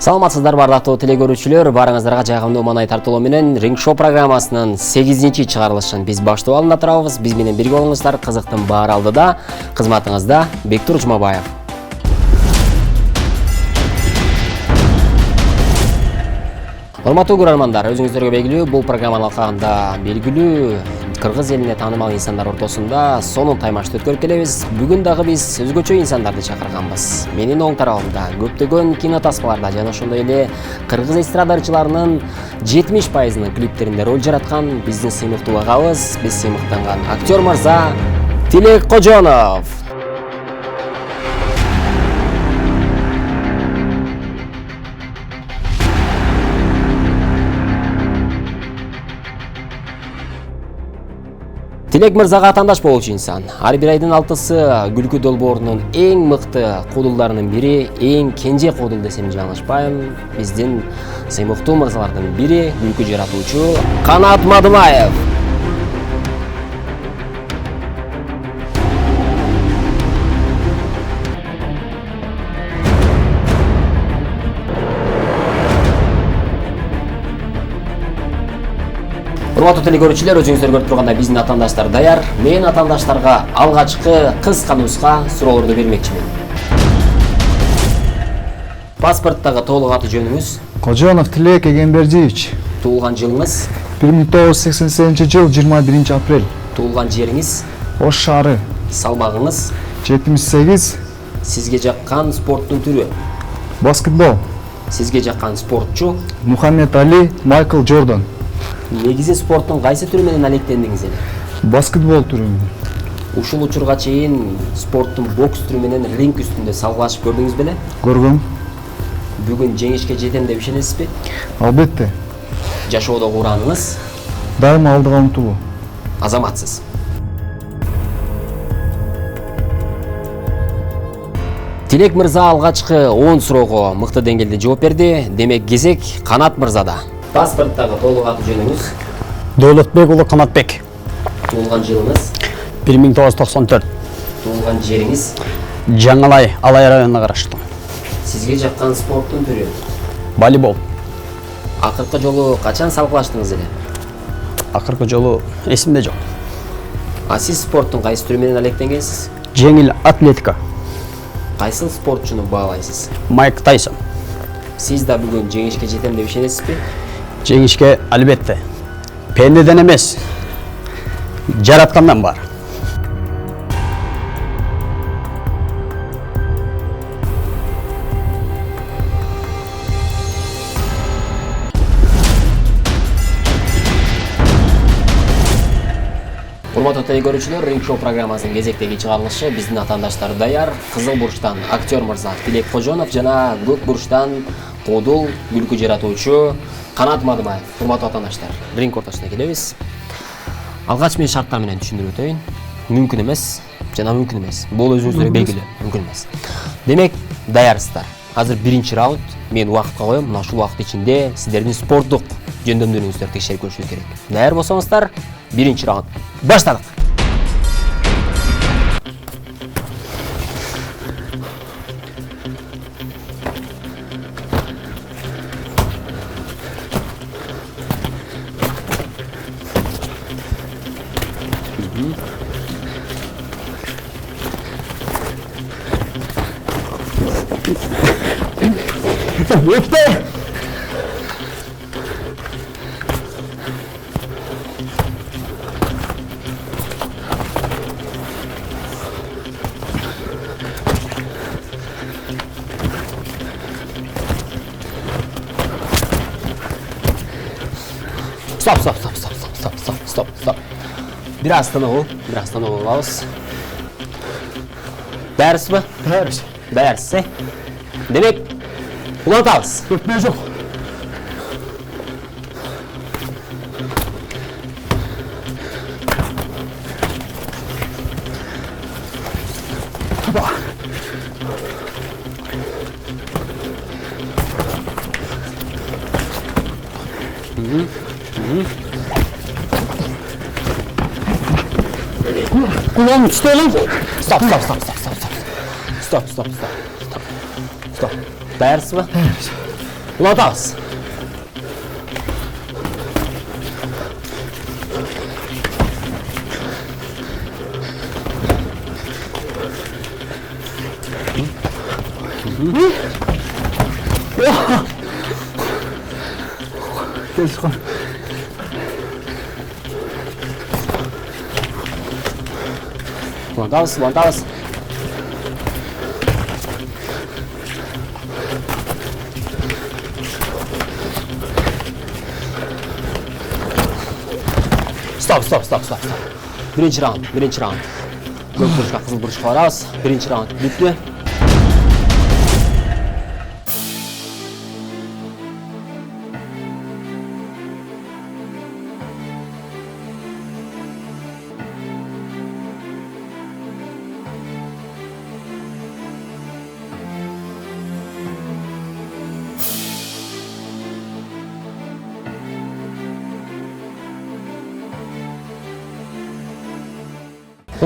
Саламатсыздар бардактуу телекөрүүчүлөр, барыңыздарга жагымдуу маанай тартуулоо менен Ринг Шоу программасынын 8-чи чыгарылышын биз баштап алында турабыз. Биз менен бирге болуңуздар, кызыктын баары алдыда, кызматыңызда Бектур Жумабаев. Урматтуу көрөрмандар, өзүңүздөргө белгилүү, бул программанын алкагында белгилүү кыргыз элине таанымал инсандар ортосунда сонун таймашты өткөрүп келебиз. Бүгүн дагы биз өзгөчө инсандарды чакырганбыз. Менин оң тарабымда көптөгөн кинотаспаларда жана ошондой эле кыргыз эстрадарчыларынын 70%-нын клиптеринде роль жараткан биздин сыймыктуу агабыз, биз сыймыктанган актер мырза Тилек Кожонов. Тилек мырзага атаандаш болчу инсан. Ар бир айдын 6-сы күлкү долбоорунун эң мыкты куудулдарынын бири, эң кенже куудул десем жаңылышпайм. Биздин сыймыктуу мырзалардын бири күлкү жаратуучу Канат Мадымаев. Урматтуу телекөрүүчүлөр, өзүңүздөр көрүп тургандай биздин атаандаштар даяр. Мен атаандаштарга алгачкы кыска нуска суроолорду бермекчимин. Паспорттагы толук аты жөнүңүз? Кожонов Тилек Эгембердиевич. Туулган жылыңыз? 1987 жыл 21 апрель. Туулган жериңиз? Ош шаары. Салмагыңыз? 78. Сизге жаккан спорттун түрү? Баскетбол. Сизге жаккан спортчу? Мухаммед Али, Майкл Джордан. Негизи спорттун кайсы түрү менен алектендиңиз эле? Баскетбол түрү. Ушул учурга чейин спорттун бокс түрү менен ринг үстүндө салгылашып көрдүңүз беле? Көргөм. Бүгүн жеңишке жетем деп ишенесизби? Албетте. Жашоодогу урааныңыз? Дайыма алдыга умтулуу. Азаматсыз. Тилек мырза алгачкы 10 суроого мыкты деңгээлде жооп берди. Демек кезек Канат мырзада. Паспорттагы толук аты жөнүңүз? Дөлөтбек уулу Канатбек. Туулган жылыңыз? 1994. Туулган жериңиз? Жаңалай, Алай районуна караштуу. Сизге жаккан спорттун түрү? Волейбол. Акыркы жолу качан салгылаштыңыз эле? Акыркы жолу эсимде жок. А сиз спорттун кайсы түрү менен алектенгенсиз? Жеңил атлетика. Кайсыл спортчуну баалайсыз? Майк Тайсон. Сиз да бүгүн жеңишке жетем деп ишенесизби? Жеңишке албетте. Пендеден эмес. Жараткандан бар. Урматтуу телекөрүүчүлөр, Ринг Шоу программасынын кезектеги чыгарылышы биздин атаандаштар даяр. Кызыл бурчтан актер мырза Тилек Кожонов жана көк бурчтан куудул күлкү жаратуучу Канат Мадымаев. Урматтуу атаандаштар, ринг ортосуна келебиз. Алгач мен шарттар менен түшүндүрүп өтөйүн. Мүмкүн эмес жана мүмкүн эмес. Бул өзүңүзгө белгилүү, мүмкүн эмес. Демек, даярсыздар. Азыр биринчи раунд. Мен убакытка коем. Мына ушул убакыт ичинде сиздердин спорттук жөндөмдөрүңүздөрдү текшерип көрүшүбүз керек. Даяр болсоңуздар, биринчи раунд. Баштадык. Стоп. Biraz tanı olmalıyız. Ders mi? Ders. Dersi. Demek unutalım. Öpmeye yok. Kulağımı tut oğlum. Stop. Stop. Ders mi? Улатабыз. Улатабыз, улатабыз. Стоп. Birinchi rauнд. Ko'k burchqa qizil burchga boramiz. Birinchi rauнд bitdi.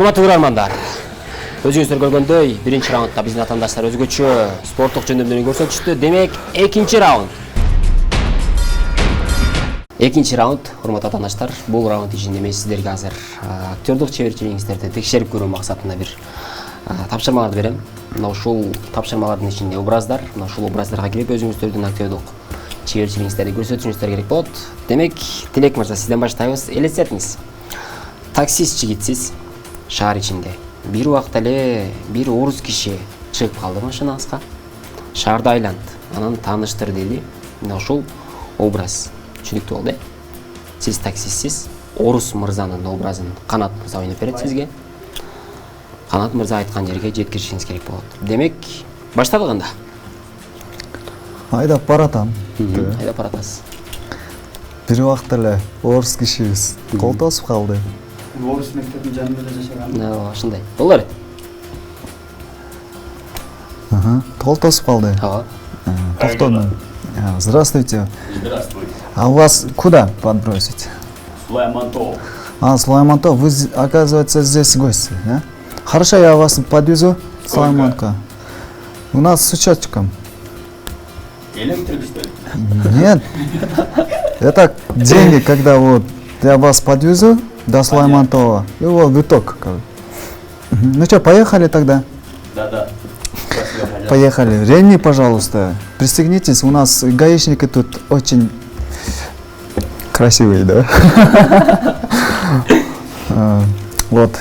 Урматтуу көрөрмандар, өзүңүздөр көргөндөй, биринчи раундда биздин атаандаштар өзгөчө спорттук жөндөмдөрүн көрсөтүштү. Демек, экинчи раунд. Экинчи раунд, урматтуу атаандаштар, бул раунд ичинде мен сиздерге азыр актёрдук чеберчилигиңиздерди текшерип көрүү максатында бир тапшырмаларды берем. Мына ушул тапшырмалардын ичинде образдар, мына ушул образдарга кирип өзүңүздөрдүн актёрдук чеберчилигиңиздерди көрсөтүшүңүздөр керек болот. Демек, Тилек мырза, сизден баштайбыз. Элестетиңиз. Таксист жигитсиз. Шаар ичинде бир убакта эле бир орус киши чыгып калды машинаңызга. Шаарды айлант, анан тааныштыр деди. Мына ушул образ түшүнүктүү болду. Сиз таксистсиз, орус мырзанын образын Канат мырза ойноп берет сизге. Канат мырза айткан жерге жеткиришиңиз керек болот. Демек, баштадык анда. Айдап баратам. Айдап баратасыз. Бир убакта эле орус кишибиз кол тосуп калды. Орус мектебinin жанында да жашаган. Ошондой. Болор эт. Кол тосуп калды. Ага. Токтону. Здравствуйте. Здравствуйте. А у вас куда подбросить? Сулаймантов. Сулаймантов, вы, оказывается, здесь гости, да? Хорошо, я вас подвезу. Сулайманка. У нас с учетчиком. Электрик, что ли? Нет. Это деньги, когда вот я вас подвезу до Сулаймантова. И вот виток. Ну что, поехали тогда? Да. Спасибо. Поехали. Ренни, пожалуйста, пристегнитесь. У нас гаишники тут очень красивые, да? Вот.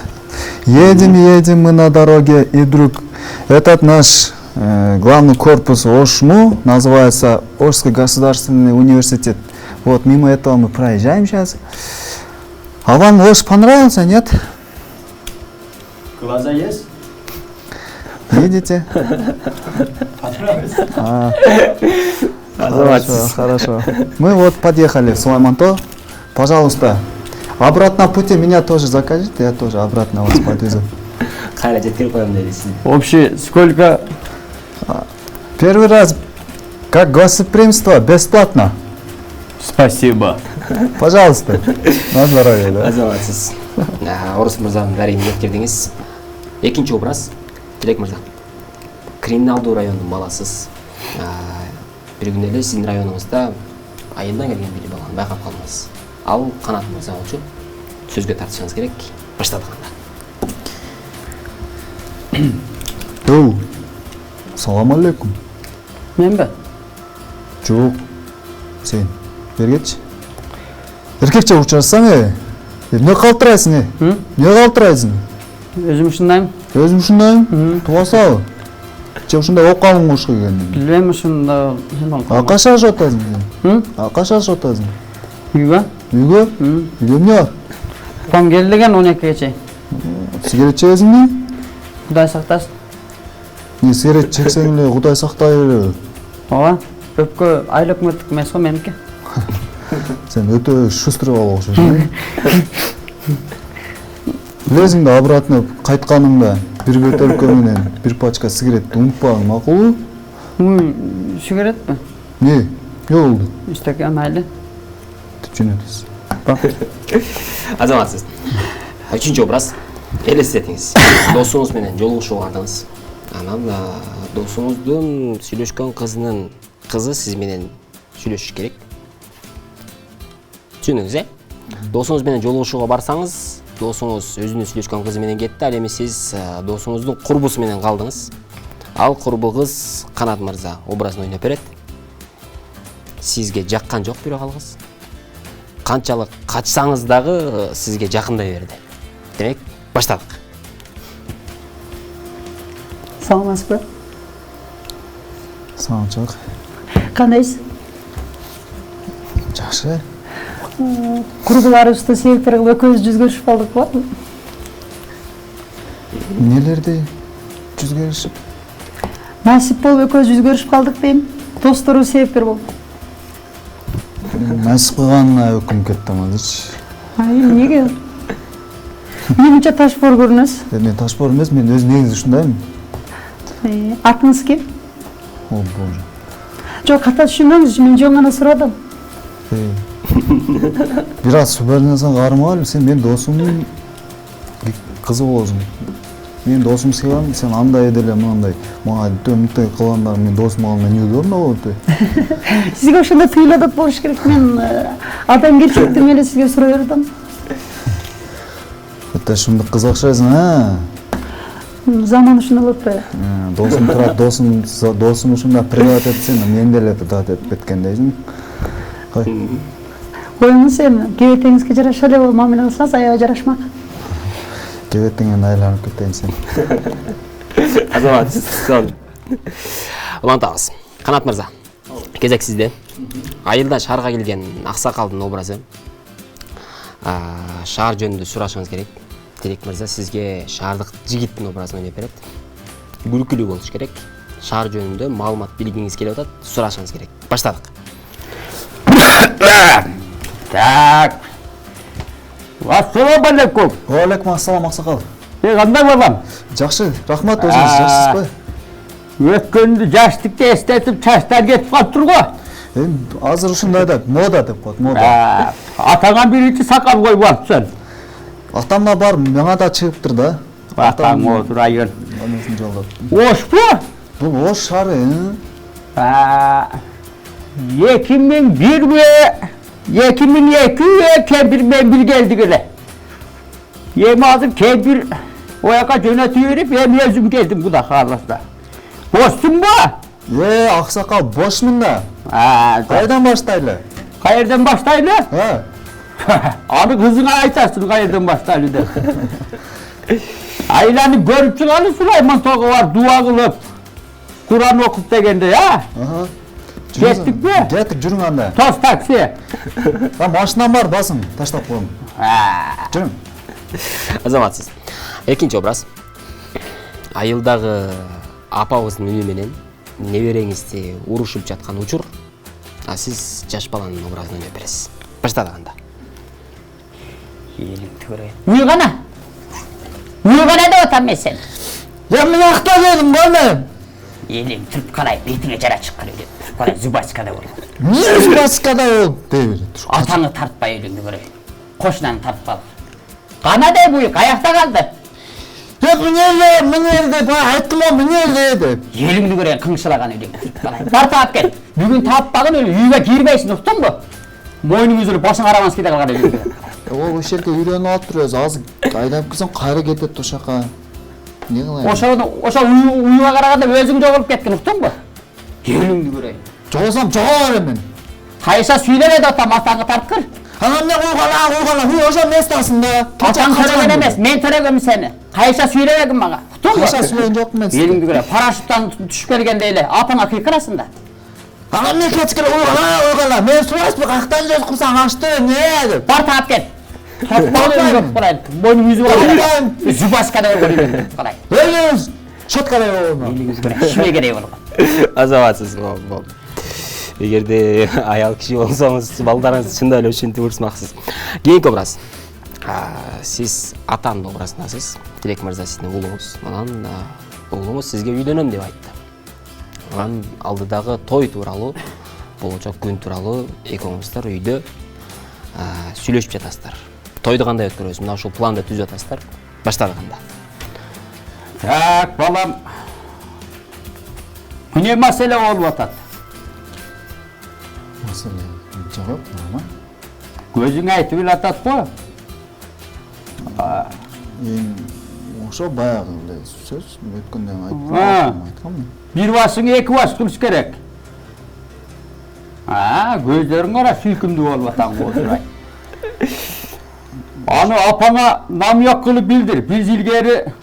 Едем мы на дороге, и вдруг этот наш главный корпус ОШМУ, называется Ошский государственный университет. Вот мимо этого мы проезжаем сейчас. А вам Ош понравился, нет? Глаза есть? Видите? Понравилось? Хорошо. Мы вот подъехали в Сулайманто. Пожалуйста, обратно пути меня тоже закажите, я тоже обратно вас подвезу. Кайра жеткирип коем деди сиз. Общий сколько? Первый раз как гостеприимство, бесплатно. Спасибо. Пожалуйста. На здоровье, да? Азаматсыз. Орус мырзанын бәрін жеткирдиңиз. Экинчи образ, Тилек мырза. Криминалдуу райондун баласыз. Бир күнү эле сиздин районуңузда айылдан келген бир баланы байкап калдыңыз. Ал Канат мырза болчу. Сөзгө тартышыңыз керек. Баштадык анда. Салам алейкум. Мен бе? Жоқ. Сен бергечи. Эркекче учурсаң, эмне калтырайсың? Не калтырайсың? Өзüm ушундайм. Өзүм ушундайм. Тугасабы? Че ушундай окуп калдың ушуга келдиң? Билбейм ушунда. Качан ашып атасың? Качан ашып атасың? Үйгө? Үйгө? Үйгө эмне бар? Апам келди деген 12-ге чейин. Сигарет чегесиңби? Кудай сактасын. Не сигарет чексең эле Кудай сактай береби? Ооба. Көпкө айлык мыртык эмес го меники. Сен өтө шустрый бала окшойсуң. Билесиң да обратно кайтканыңда бир бөтөлкө менен бир пачка сигарет унутпагың макулбу? Сигаретпи? Не болду? Иштеке майли. Түшүнөтсүз. Азаматсыз. Үчүнчү образ. Элестетиңиз. Досуңуз менен жолугушууга бардыңыз. Анан досуңуздун сүйлөшкөн кызы сиз менен сүйлөшүш керек. Түшүндүңүз, Досуңуз менен жолугушууга барсаңыз, досуңуз өзүнүн сүйлөшкөн кызы менен кетти, ал эми сиз досуңуздун курбусу менен калдыңыз. Ал курбу кыз Канат мырза образын ойноп берет. Сизге жаккан жок бирок ал кыз. Канчалык качсаңыз дагы сизге жакындай берди. Демек, баштадык. Саламатсызбы? Саламатчылык. Кандайсыз? Жакшы. Курбуларыбызды себептер кылып экөөбүз жүз көрүшүп калдык го. Нелерди жүз көрүшүп? Насип болуп экөөбүз жүз көрүшүп калдык дейм. Досторубуз себептер болуп. Насип кылганына өкүнүп кеттим азырчы. Эмнеге? Менимче ташбор көрүнөсүз. Мен ташбор эмес, мен өз негизи ушундаймын. Атыңыз ким? О, боже. Жок, ката түшүнбөңүз, мен жөн гана сурадым. Бир аз субординацияга кармагыл, сен мен досумдун кызы болосуң. Мен досум сыйган, сен андай деле мындай, мага төмүктөй кылгандар мен досум алганда неудобно болот. Сизге ошондой тыйылат болуш керек. Мен адамгерчиликтен эле сизге сурай бердим. Өтө шундук кыз окшойсуң, Заман ушундай болот эле. Досум турат, досум ушундай приват этсең, мен деле турат этип кеткендейсиң. Коюңуз эми, кебетеңизге жараша эле мамиле кылсаңыз аябай жарашмак. Кебетеңен айланып кетейин сен. Азаматсыз. Улантабыз. Канат мырза. Кезек сизде. Айылда шаарга келген аксакалдын образы. Шаар жөнүндө сурашыңыз керек. Терек мырза сизге шаардык жигиттин образын ойноп берет. Күлкүлүү болуш керек. Шаар жөнүндө маалымат билгиңиз келип атат, сурашыңыз керек. Баштадык. Так. Ассаламу алейкум. Алейкум ассалам аксакал. Кандай балам? Жакшы, рахмат, өзүңүз жакшысызбы? Өткөндү жаштыкты эстетип чачтар кетип калыптыр го. Азыр ушундай да мода деп коет, мода. Атаңа биринчи сакал коюп алыпсың. Атамда бар, мага да чыгыптыр да. Атаң отурайын. Анысын жолдоп. Ошпу? Бул ош шары. 2001 кемпир мен бир келдик эле. Эми азыр кемпир ояка жөнөтүп берип, эми өзүм келдим куда кааласа. Бошсуңбу? Аксакал бошмун да. Кайдан баштайлы? Кайерден баштайлы? Аны кызыңа айтасың кайерден баштайлы деп. Айланы көрүп чыгалы Сулайман тога бар дуа кылып, Куран окуп дегенде, Кеттикпи? Кеттик, жүрүң анда. Тос такси. Машинам бар, басың, таштап коем. Жүрүң. Азаматсыз. Экинчи образ. Айылдагы апабыздын үнү менен небереңизди урушуп жаткан учур, а сиз жаш баланын образын ойноп бересиз. Баштадык анда. Уйгана деп атам мен сени. Мен акта дедим го мен. Элим түрп карай, бетиңе жара чыккан эле. Түрп карай, зубачкада болот. Эмне зубачкада болуп дейбир. Атаңы тартпай элеңди көрөй. Кошунаны тартып ал. Кана деп буй, каякта калды. Мынерде айттым го, мынерде деп. Элиңди көрөй, кыңшылаган элең. Бар таап кел. Бүгүн тааппагын эле үйгө кирбейсиң, уктуңбу? Мойнуңуз эле башың арамас кете калган эле. Ол ошол жерге үйрөнүп алыптыр өзү. Азыр айдап келсең кайра кетет ошака. Не кылайын? Ошо уюга караганда өзүң жоголуп кеткен, уктуңбу? Элиңди көрөй. Жоголсам жогоо берем. Кайса сүйлөбөдү атам, атаңы тарткыр. Анан эмне кылгала, ошо местасың да. Атаң төрөгөн эмес, мен төрөгөм сени. Кайса сүйлөбөгүм мага. Уктуңбу? Кайса сүйлөгөн жокмун мен. Элиңди көрөй, парашюттан түшүп келгенде эле апаңа кыйкырасың да. Анан эмне кеткиле уйгала, мен сурайсызбы, каяктан жер курсаң ачты, эмне деп. Бар таап кел. Мойнуң yüzү бар. Зубачкада болгон калай. Өзүңүз шоткадай болгон. Элиңиз көрөй, ишиме керек болгон. Азаматсыз. Эгерде аял киши болсоңуз, балдарыңызды чындап эле ушинтип урушмаксыз. Кийинки образ. Сиз атанын образындасыз. Тилек мырза сиздин уулуңуз. Анан уулуңуз сизге үйлөнөм деп айтты. Анан алдыдагы той тууралуу, болочок күн тууралуу экөөңүздөр үйдө сүйлөшүп жатасыздар. Тойду кандай өткөрөсүз? Мына ушул планды түзүп атасыздар. Баштадык анда. Так, балам. Эмне маселе болуп атат? Маселе жок, нормально. Көзүң айтып эле атат го. Ошо баягы эле сөз өткөндө А. айтканмын. Бир басың эки бас кылыш керек. Көздөрүң кара сүйкүмдүү болуп атаң Озурбай. Аны апаңа намек кылып билдир. Биз илгери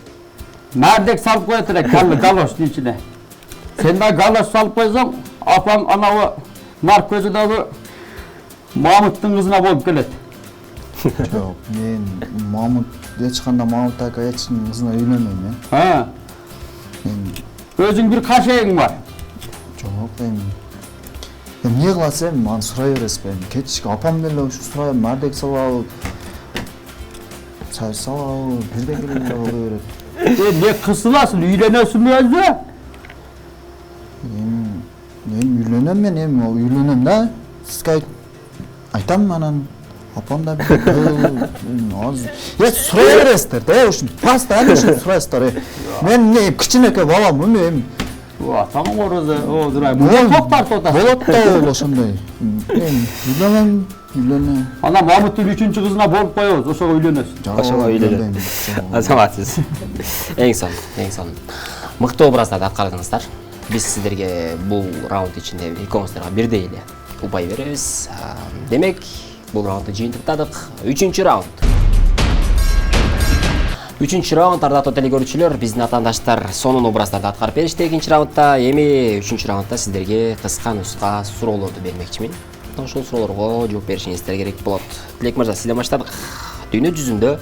мардек салып коет элек галоштун ичине. Сен да галош салып койсоң, апаң анабы нар көзүдөгү Мамыттын кызына болуп келет. Жок, мен Мамыт эч кандай Мамыт ака эчкимдин кызына үйлөнбөйм, Мен Өзүң бир кашегиң бар. жок, эмне кыласың, аны сурай бересизби? Кечки апам деле ушу сурайм, мардек салабы, чай салабы, бирден келе боло берет. Не кысыласың, үйлөнөсүңбү өзү? Мен үйлөнөм, мен үйлөнөм да. Сизге айтам анан апам да азыр сурай бересиздер да, ушун постоянно ушуну сурайсыздар. Мен эмне кичинекей баламмын мен. Атаң Озурбай, мына топ тартып атасың. Болот да ол ошондой. Мен үйлөнөм. Ана Мамыттын 3-чү кызына болуп коебуз, ошого үйлөнөсүң. Ошого үйлөнөм. Азаматсыз. Эң сонун. Мыкты образдарды аткардыңыздар. Биз сиздерге бул раунд ичинде экөөңүздарга бирдей эле упай беребиз. Демек, бул раундду жыйынтыктадык. 3-чү раунд. 3-чү раунд, ардактуу телекөрүүчүлөр, биздин атаандаштар сонун образдарды аткарып беришти 2-чи раундда. Эми 3-чү раундда сиздерге кыска нуска суроолорду бермекчимин. Ошол суроолорго жооп беришиңиздер керек болот. Тилек мырза, сизден баштадык. Дүйнө жүзүндө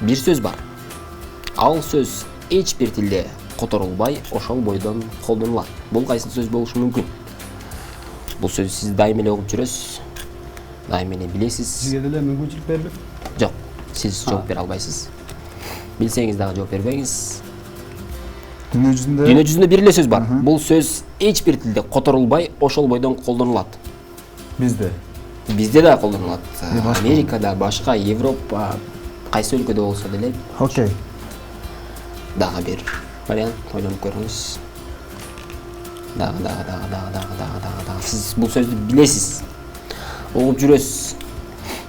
бир сөз бар. Ал сөз эч бир тилде которулбай, ошол бойдон колдонулат. Бул кайсы сөз болушу мүмкүн? Бул сөздү сиз дайым эле угуп жүрөсүз. Дайым эле билесиз. Сизге деле мүмкүнчүлүк берилип? Жок, сиз жооп бере албайсыз. Билсеңиз дагы жооп бербеңиз. Дүйнө жүзүндө бир эле сөз бар. Бул сөз эч бир тилде которулбай, ошол бойдон колдонулат. Бизде да колдонулат. Америкада, башка Европа, кайсы өлкөдө болсо деле. Окей. Дагы бир вариант ойлонуп көрүңүз. Дагы. Сиз бул сөздү билесиз. Угуп жүрөсүз.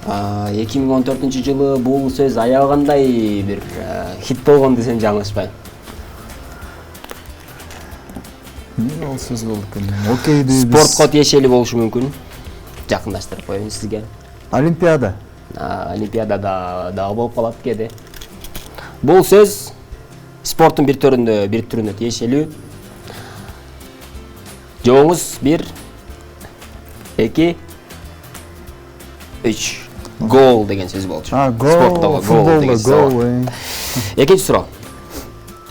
2014-жылы бул сөз аябагандай бир хит болгон десем жаңылышпайм. Эмне ал сөз болду экен? Окей дейбиз. Спортко тиешелүү болушу мүмкүн. Жакындаштырып коеюн сизге. Олимпиада. Олимпиадада дагы болуп калат кээде. Бул сөз спорттун бир түрүнө тиешелүү. Жооңуз 1 2 3 гол деген сөз болчу. Гол, футболдо гол. Экинчи суроо.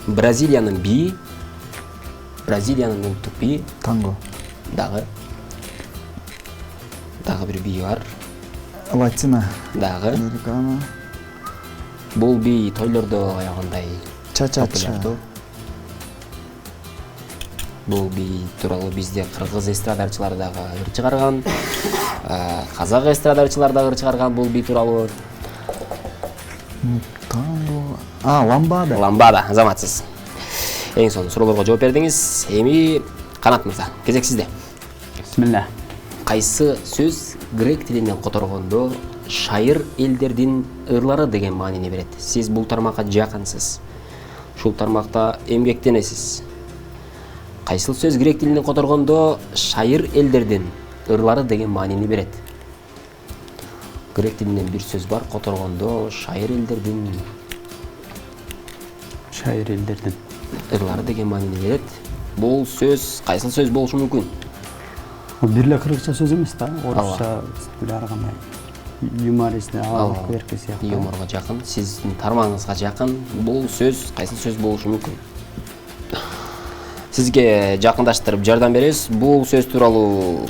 Бразилиянын бии, Бразилиянын улуттук бии Танго. дагы бир бии бар. Латина. Дагы. Американо. Бул бий тойлордо аягандай Ча-ча-ча. Бул бий тууралуу бизде кыргыз эстрадарчылары дагы ыр чыгарган, казак эстрадарчылары дагы ыр чыгарган бул бий тууралуу. Танго. Ламбада. Ламбада, азаматсыз. Эң сонун суроолорго жооп бердиңиз. Эми Канат мырза, кезек сизде. Бисмилла. Кайсы сөз грек тилинен которгондо шайыр элдердин ырлары деген маанини берет? Сиз бул тармакка жакынсыз. Ушул тармакта эмгектенесиз. Кайсыл сөз грек тилинен которгондо шайыр элдердин ырлары деген маанини берет? Грек тилинен бир сөз бар, которгондо шайыр элдердин ырлары деген маанини берет. Бул сөз кайсыл сөз болушу мүмкүн? Бир эле кыргызча сөз эмес да, орусча ар кандай юмористне берки сыяктуу. Юморго жакын, сиздин тармагыңызга жакын. Бул сөз кайсыл сөз болушу мүмкүн? Сизге жакындаштырып жардам беребиз. Бул сөз тууралуу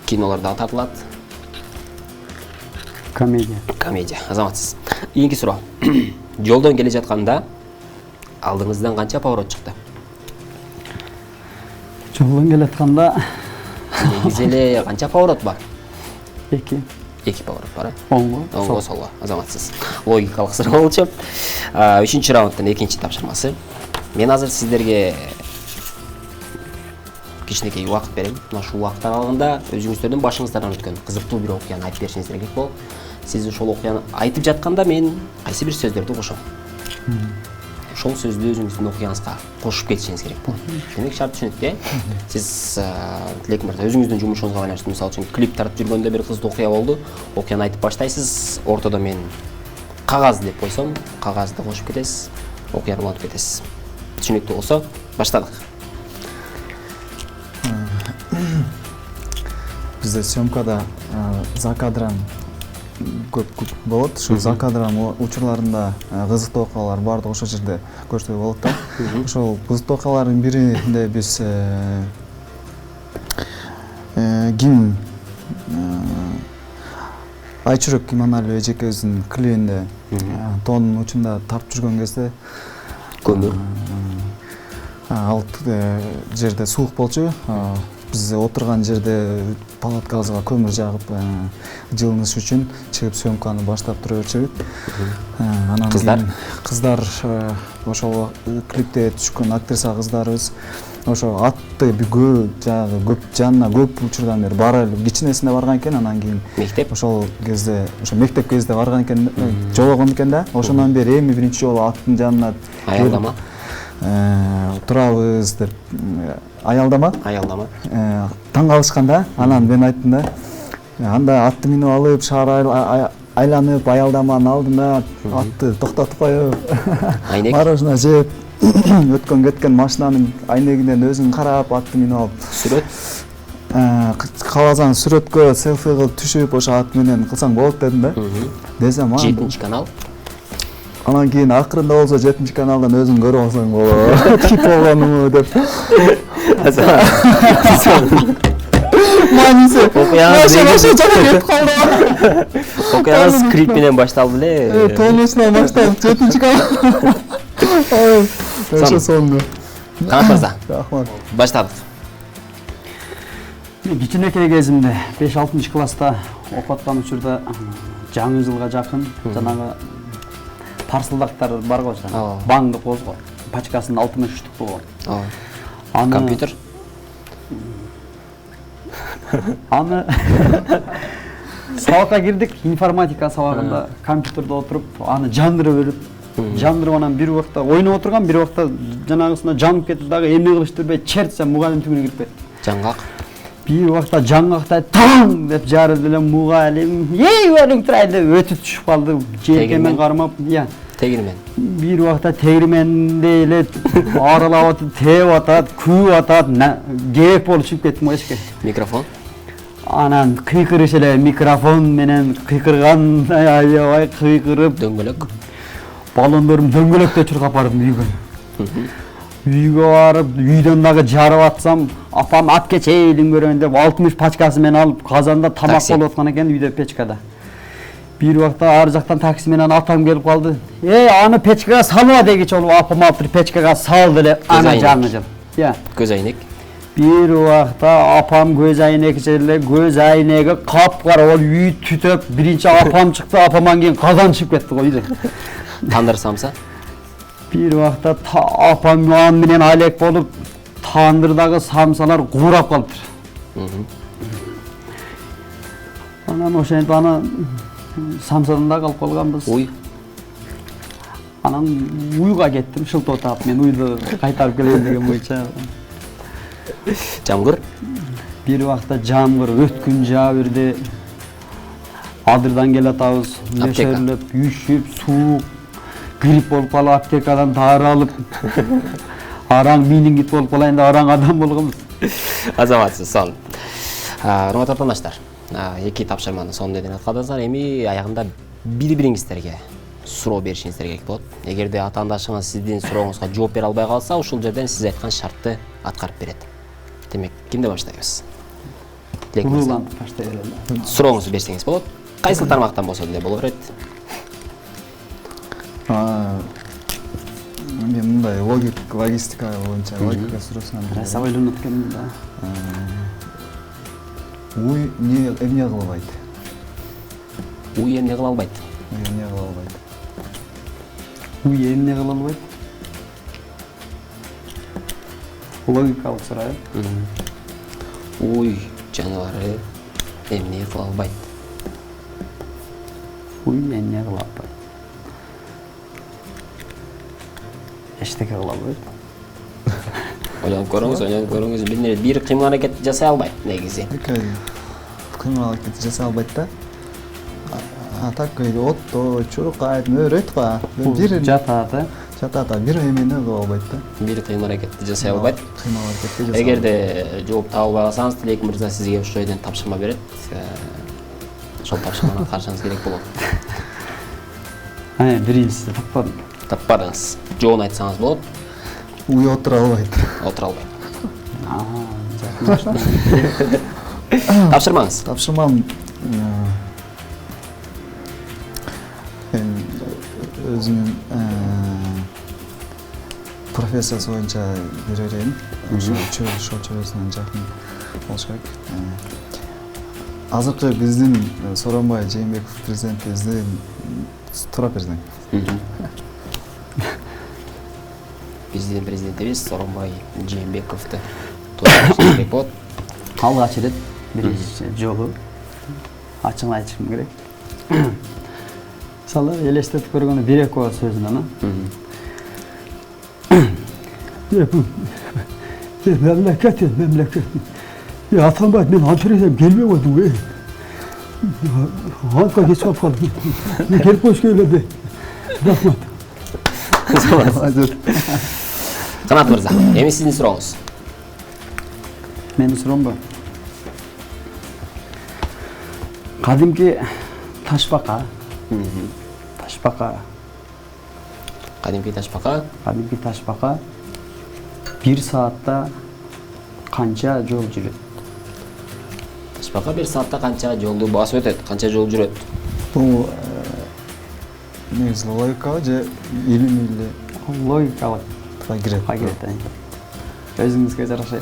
кинолордо тартылат. Комедия. Азаматсыз. Кийинки суроо. Жолдон келе жатканда алдыңыздан канча поворот чыкты? Жолдон келе атканда Негизи эле канча поворот бар? 2 поворот бар. Оңго, солго. Азаматсыз. Логикалык суроо болчу. 3-чү раунддун экинчи тапшырмасы. Мен азыр сиздерге кичинекей убакыт берем. Мына ушул убакыт аралыгында өзүңүздөрдүн башыңыздардан өткөн кызыктуу бир окуяны айтып беришиңиздер керек болот. Сиз ошол окуяны айтып жатканда мен кайсы бир сөздөрдү кошом. Ошол сөздү өзүңүздүн окуяңызга кошуп кетишиңиз керек болот. Демек шарт түшүнүктүү, сиз Тилек мырза өзүңүздүн жумушуңузга байланыштуу, мисалы үчүн клип тартып жүргөндө бир кыздуу окуя болду, окуяны айтып баштайсыз, ортодо мен кагаз деп койсом, кагазды кошуп кетесиз, окуяны улантып кетесиз. Түшүнүктүү болсо, баштадык. Бизде съемкада за кадран көп болот. Ошо за кадран учурларында кызыктуу окуялар баардыгы ошол жерде көрсөтүлүп болот да. Ошол кызыктуу окуялардын биринде биз ким Айчүрөк Иманалиева эжекебиздин клибинде тоонун учунда тартып жүргөн кезде Көмүр. Ал жерде суук болчу. Биз отурган жерде палаткабызга көмүр жагып жылыныш үчүн чыгып съемканы баштап тура берчүбүз. Анан кыздар ошол клипте түшкөн актриса кыздарыбыз ошо атты жагы көп жанына көп учурдан бери бара элек кичинесинде барган экен, анан кийин Мектеп. ошол кезде ошо мектеп кезде барган экен, жологон экен да. Ошондон бери эми биринчи жолу аттын жанына Аялдама. Турабыз деп аялдама таң калышкан да. Анан мен айттым да, анда атты минип алып шаар айланып аялдаманын алдына атты токтотуп коюп мороженое жеп өткөн кеткен машинанын айнегинен өзүң карап атты минип алып Сүрөт. Кааласаң сүрөткө селфи кылып түшүп ошо ат менен кылсаң болот дедим да. Десем 7 канал. Анан кийин акырында болсо 7 каналдан өзүң көрүп алсаң болот. Тип болгонуму деп. Манисе. Окуяңыз клип менен башталды эле. Тонусунан башталып 7 канал. Ошо сонду. Канат мырза. Рахмат. Баштадык. Кичинекей кезимде 5-6 класста окуп аткан учурда жаңы жылга жакын жанагы парсылдактар бар го, баңды козго, пачкасынын 63 болгон. Компьютер. Аны сабакка кирдик, информатика сабагында компьютерде отуруп, аны жандырып өрүп, жандырып анан бир убакта ойноп отурган, бир убакта жанагысына жанып кетип дагы эмне кылышты билбей чертсем мугалим түбүнө кирип кетти. Жаңгак. Бир убакта жаңгактай таң деп жарып эле мугалим, "Ей, өлүң турайын" деп өтүп түшүп калды. Желкемен кармап, Тегирмен. Бир убакта тегирменде эле аралап атып, тээп атат, күйүп атат, керек болуп чыгып кеттим эшикке. Микрофон. Анан кыйкырыш эле микрофон менен кыйкырган, аябай кыйкырып, Дөңгөлөк. баллондорум дөңгөлөктө чуркап бардым үйгө. Үйгө барып, үйдөн дагы жарып атсам, апам ат кечейдин көрөйүн деп 60 пачкасы менен алып казанда тамак болуп аткан экен үйдө печкада. Бир убакта ар жактан такси менен атам келип калды. Аны печкага салма дегичи болуп апам алып печкага салды эле, ана жанны жыл. Көз айнек. Бир убакта апам көз айнек эле, көз айнеги капкара болуп үй түтөп, биринчи апам чыкты, апамдан кийин казан чыгып кетти го үйдө. Тандыр самса. Бир убакта апам ан менен алек болуп, тандырдагы самсалар куурап калыптыр. Анан ошентип аны самсадан да калып калганбыз. Уй. Анан уйга кеттим, шылтоо таап, мен уйду кайтарып келейин деген боюнча. Жамгыр. Бир убакта жамгыр өткүн жаа берди. Адырдан келатабыз, мешерлеп, үйшүп, суук, грипп болуп калып, аптекадан дары алып, араң менингит болуп калайын деп араң адам болгонбуз. Азаматсыз, сон. Урматтуу отандаштар, 2 тапшырманы сонун эден аткардыңыздар. Эми аягында бири-бириңиздерге суроо беришиңиздер керек болот. Эгерде атаандашыңыз сиздин сурооңузга жооп бере албай калса, ушул жерден сиз айткан шартты аткарып берет. Демек, кимде баштайбыз? Улуулантып баштай берели. Сурооңузду берсеңиз болот. Кайсыл тармактан болсо деле боло берет. Мен мындай логистика боюнча логика суроосун Раса ойлонуп экен да. Уй эмне кылбайт? Уй эмне кыла албайт? Эмне кыла албайт? Уй эмне кыла албайт? Логикалык суроо. Уй, жаныбары эмне кыла албайт. Уй, эмне кыла албайт. Эчтеке кыла албайт. Ойлонуп көрүңүз. Бир кыймыл аракет жасай албайт негизи. Кыймыл аракет жасай албайт да. Так отто, чуркайт, мөөрөйт го. Бир жатат, жатат, бир эмени кыла албайт да. Бир кыймыл аракетти жасай албайт. Кыймыл аракетти жасай. Эгерде жооп таба албай калсаңыз, Тилек мырза сизге ошол жерден тапшырма берет. Ошол тапшырманы аткарышыңыз керек болот. Биринчиси таппадым. Таппадыңыз. Жоон айтсаңыз болот. Уй отура албайт. Отура албайт. Тапшырмаңыз. Тапшырмам өзүмүн профессиясы боюнча беререйин. Ошо чөбөсүнөн жакын болуш керек. Азыркы биздин Сооронбай Жээнбеков президентибиздин туура президент. Биздин президентибиз Сооронбай Жээнбековду туура керек болот. Алгач ирет биринчи жолу ачыгын айтышым керек. Мисалы элестетип көргөндө Бирекова сөзүнөн мемлекет. Атамбай мен антыресем келмей койдум. Антка кеч калдым. Келип койшкейлерде. Рахмат. Канат мырза, эми сиздин сурооңуз. Менин суроомбу? Кадимки ташбака. Кадимки ташбака 1 саатта канча жол жүрөт? Ташбака 1 саатта канча жолду басып өтөт? Канча жол жүрөт? Бул негизи логикага же илимилүү Логикалык кирет. Өзүңүзгө жараша.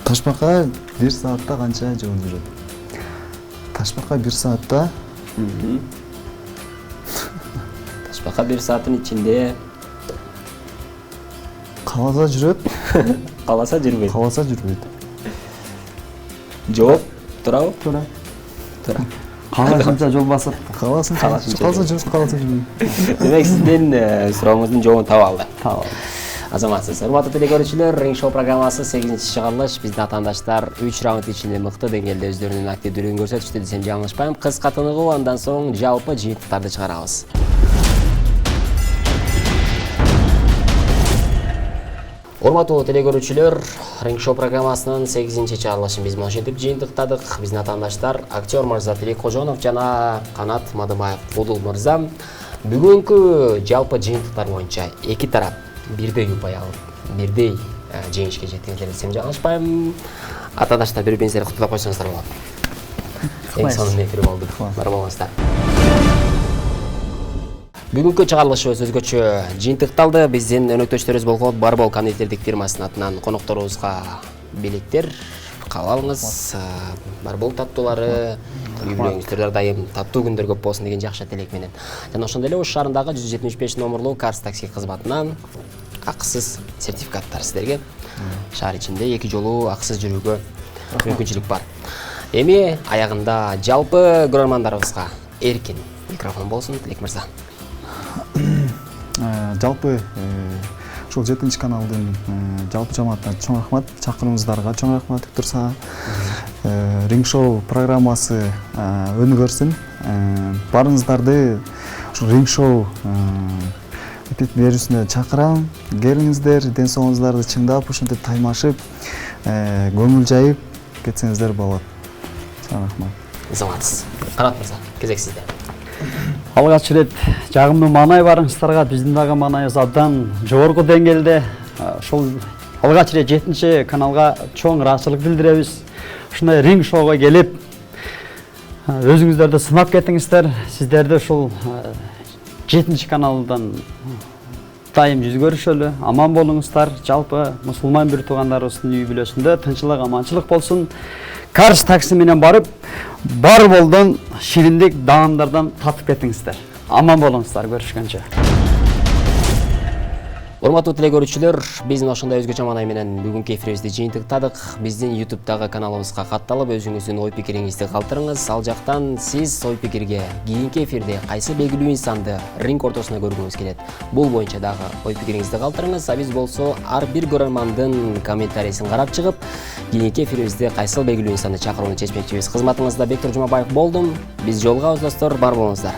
Ташбака 1 саатта канча жол жүрөт? Ташбака 1 саатта Ташбака 1 сааттын ичинде кааласа жүрөт, кааласа жүрбөйт. Жооп туурабы? Туура. Каалашынча жол басып. Кааласа жүрбөйт. Демек сиздин сурооңуздун жообун таба алды. Таба. Азаматсыз. Урматтуу телекөрүүчүлөр, Ring Show программасы 8-чи чыгарылыш. Биздин атаандаштар 3 раунд ичинде мыкты деңгээлде өздөрүнүн активдүүлүгүн көрсөтүштү десем жаңылышпайм. Кыска тыныгуу, андан соң жалпы жыйынтыктарды чыгарабыз. Урматтуу телекөрүүчүлөр, Ring Show программасынын 8-чи чыгарылышын биз ошентип жыйынтыктадык. Биздин атаандаштар актер мырза Тилек Кожонов жана Канат Мадымаев Кудул мырза бүгүнкү жалпы жыйынтыктар боюнча эки тарап бирдей ұпай алып, бирдей жеңишке жеттиңиздер десем жаңылышпайм. Атаандаштар бири-бириңиздерди куттуктап койсоңуздар болот. Эң сонун эфир болду. Бар болуңуздар. Бүгүнкү чыгарылышыбыз өзгөчө жыйынтыкталды. Биздин өнөктөштөрүбүз болгон Барбол кондитердик фирмасынын атынан конокторубузга белектер кабыл алыңыз. Барбол таттуулары үй-бүлөңүздөр дайым таттуу күндөр көп болсун деген жакшы тилек менен. Жана ошондой эле Ош шаарындагы 175 номерлуу Карс такси кызматынан акысыз сертификаттар сиздерге. Шаар ичинде 2 жолу акысыз жүрүүгө мүмкүнчүлүк бар. Эми аягында жалпы көрөрмандарыбызга эркин микрофон болсун, Тилек мырза. Жалпы ушул 7-чи каналдын жалпы жамаатына чоң рахмат, чакырууңуздарга чоң рахмат турса. Ring Show программасы өнүгөрсүн. Барыңыздарды ушул Ring Show берүүсүнө чакырам. Келиңиздер, ден соолугуңуздарды чыңдап, ушинтип таймашып, көңүл жайып кетсеңиздер болот. Чоң рахмат. Заматсыз. Канат мырза, кезек сизде. Алгач ирет жагымдуу маанай барыңыздарга, биздин дагы маанайыбыз абдан жогорку деңгээлде. Ошол алгач ирет 7-чи каналга чоң ыраазычылык билдиребиз. Ушундай Ring Show'га келип, өзүңүздөрдү сынап кетиңиздер. Сиздерди ушул 7-чи каналдан дайым жүз көрүшөлү, аман болуңуздар. Жалпы мусулман бир туугандарыбыздын үй бүлөсүндө тынчылык, аманчылык болсун. Карс такси менен барып, бар болдон шириндик даамдардан татып кетиңиздер. Аман болуңуздар, көрүшкөнчө. Урматтуу теле көрүүчүлөр, биздин ошондой өзгөчө маанай менен бүгүнкү эфирибизди жыйынтыктадык. Биздин YouTube'дагы каналыбызга катталып, өзүңүздүн ой пикириңизди калтырыңыз. Ал жактан сиз ой пикирге кийинки эфирде кайсы белгилүү инсанды ринг ортосуна көргүңүз келет, бул боюнча дагы ой пикириңизди калтырыңыз. А биз болсо ар бир көрөрмандын комментарийсин карап чыгып, кийинки эфирибизде кайсыл белгилүү инсанды чакырууну чечмекчибиз. Кызматыңызда Бектур Жумабаев болдум. Биз жолугабыз достор, бар болуңуздар.